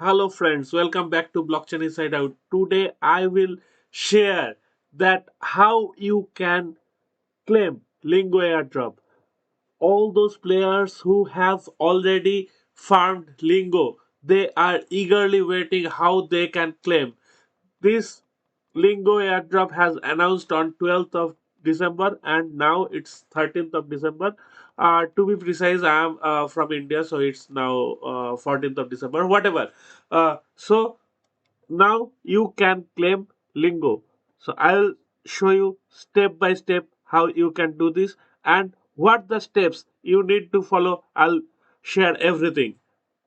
Hello friends, welcome back to Blockchain Inside Out. Today I will share that how you can claim Lingo Airdrop. All those players who have already farmed Lingo, they are eagerly waiting how they can claim. This Lingo airdrop has announced on 12th of December and now it's 13th of December. To be precise, I am from India, so it's now 14th of December, whatever. So now you can claim Lingo. So I'll show you step by step how you can do this and what the steps you need to follow. I'll share everything.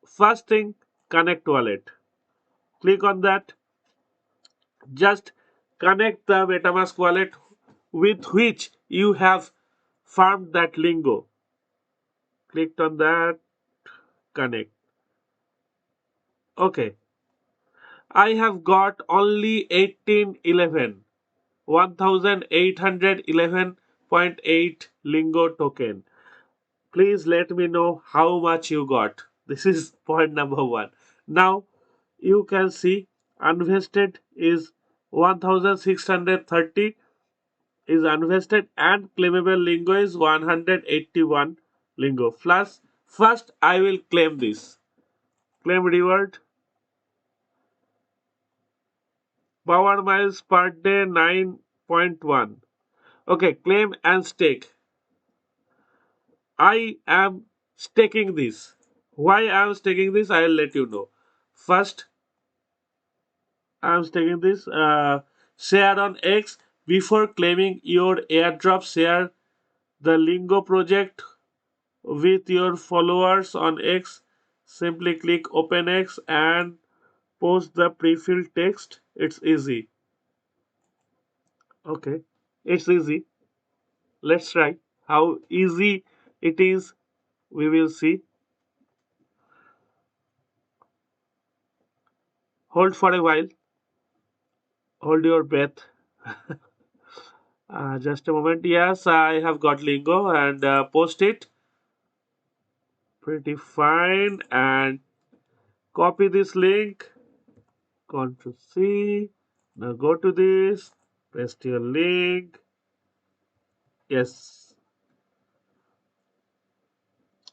First thing, connect wallet. Click on that. Just connect the MetaMask wallet with which you have farmed that Lingo. Clicked on that, connect. Okay, I have got only 1811, 1811.8 Lingo token. Please let me know how much you got. This is point number one. Now you can see unvested is 1630 is unvested and claimable Lingo is 181 Lingo. Plus, first I will claim this. Claim reward. Power miles per day 9.1. Okay, claim and stake. I am staking this. Why I am staking this, I will let you know. First, I am staking this. Share on X. Before claiming your airdrop, share the Lingo project with your followers on X. Simply click open X and post the pre-filled text. It's easy. Okay, it's easy. Let's try how easy it is. We will see. Hold for a while. Hold your breath. Just a moment. Yes, I have got Lingo and post it. Pretty fine. And copy this link. Ctrl C. Now go to this. Paste your link. Yes,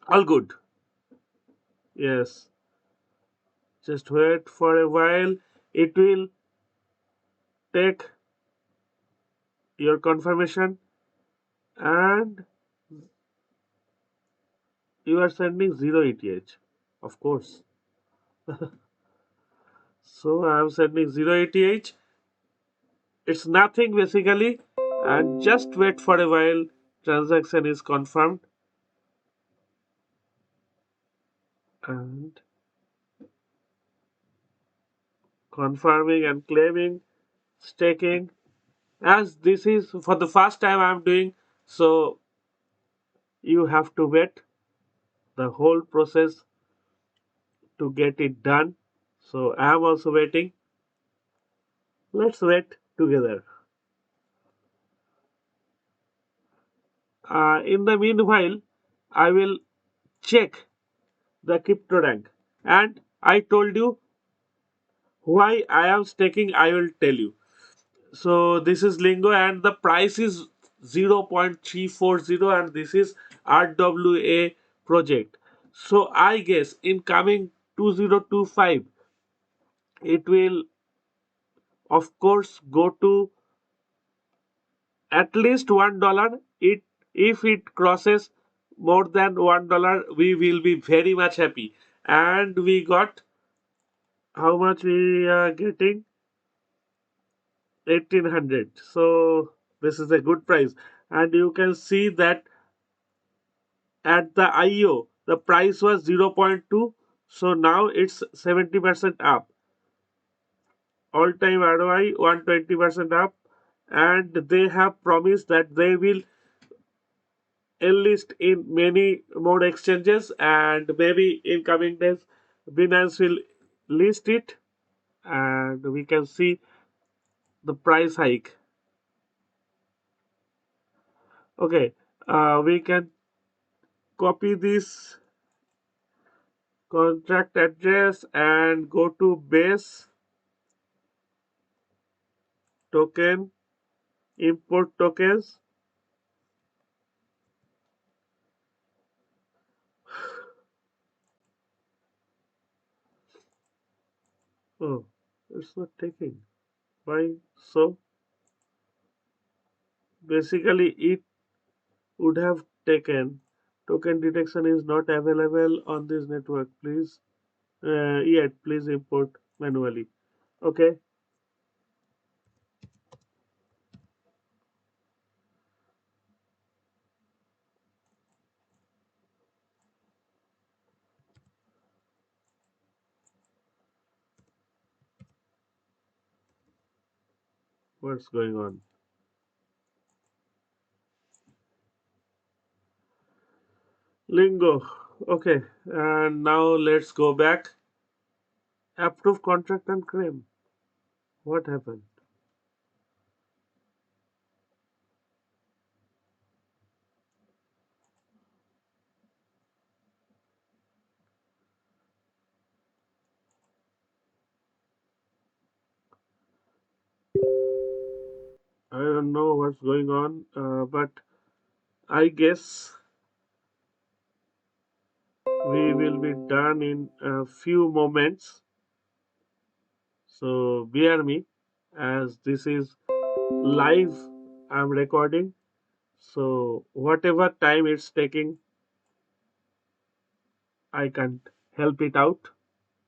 all good. Yes, just wait for a while. It will take your confirmation and you are sending 0 ETH. Of course. So I am sending 0 ETH. It's nothing basically. And just wait for a while. Transaction is confirmed. And confirming and claiming, staking. As this is for the first time I'm doing, so you have to wait the whole process to get it done. So I am also waiting. Let's wait together. In the meanwhile, I will check the crypto rank. And I told you why I am staking, I will tell you. So this is Lingo and the price is 0.340 and this is RWA project. So I guess in coming 2025, it will of course go to at least $1. It if it crosses more than $1, we will be very much happy. And we got how much we are getting 1800. So this is a good price. And you can see that at the IO the price was 0.2, so now it's 70% up. All time ROI 120% up, and they have promised that they will enlist in many more exchanges and maybe in coming days Binance will list it and we can see the price hike. Okay, we can copy this contract address and go to base token, import tokens. Oh, it's not taking. Why so? Basically, it would have taken. Token detection is not available on this network. Please, yet please import manually. Okay, what's going on? Lingo. Okay, and now let's go back. Approve contract and claim. What happened? I don't know what's going on, but I guess we will be done in a few moments. So bear me, as this is live. I'm recording. So whatever time it's taking, I can't help it out.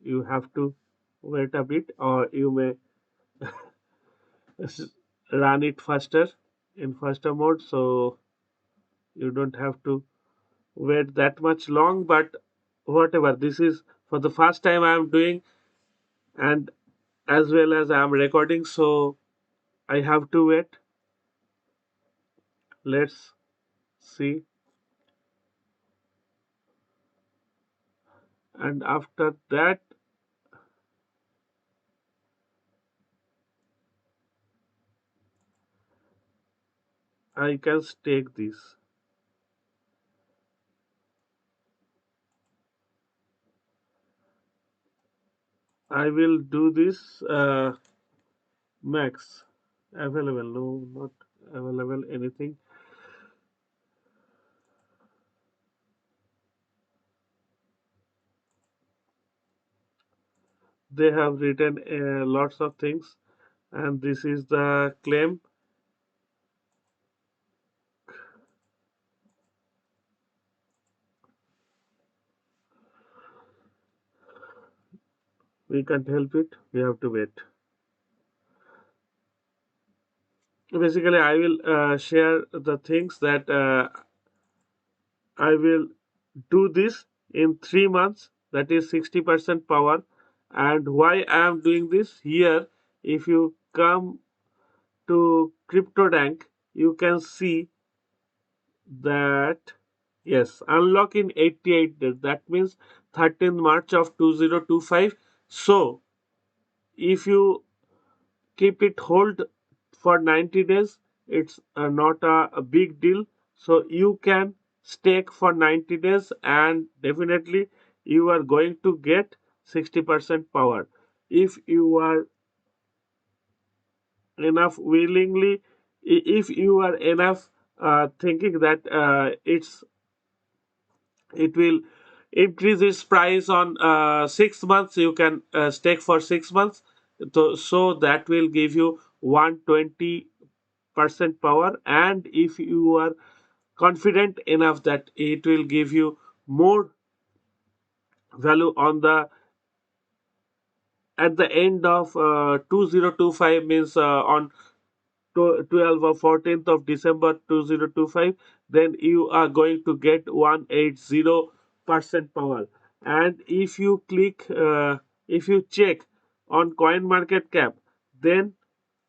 You have to wait a bit, or you may run it faster in faster mode. So you don't have to wait that much long. But whatever, this is for the first time I'm doing, and as well as I'm recording, so I have to wait. Let's see. And after that, I can stake this. I will do this max available. No, not available. Anything. They have written lots of things, and this is the claim. We can't help it. We have to wait. Basically, I will share the things that I will do this in 3 months. That is 60% power. And why I am doing this here, if you come to CryptoDank, you can see that yes, unlock in 88 days. That means 13th March of 2025. So if you keep it hold for 90 days, it's not a big deal. So you can stake for 90 days, and definitely you are going to get 60% power. If you are enough willingly, if you are enough thinking that it will increase its price on 6 months, you can stake for 6 months. So that will give you 120% power, and if you are confident enough that it will give you more value on the at the end of 2025, means on 12 or 14th of December 2025, then you are going to get 180% power. And if you check on coin market cap, then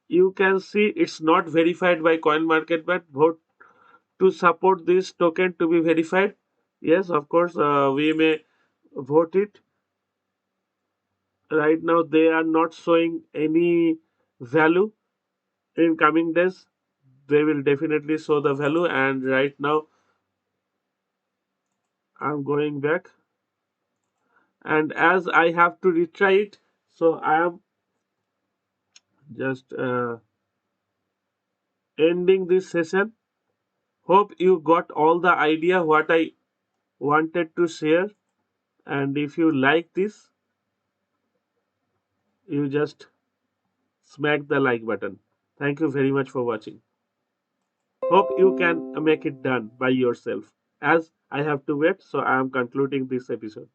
you can see it's not verified by coin market cap. Vote to support this token to be verified. Yes, of course, we may vote it. Right now they are not showing any value. In coming days they will definitely show the value, and right now I'm going back. And as I have to retry it, so I am just ending this session. Hope you got all the idea what I wanted to share. And if you like this, you just smack the like button. Thank you very much for watching. Hope you can make it done by yourself. As I have to wait, so I am concluding this episode.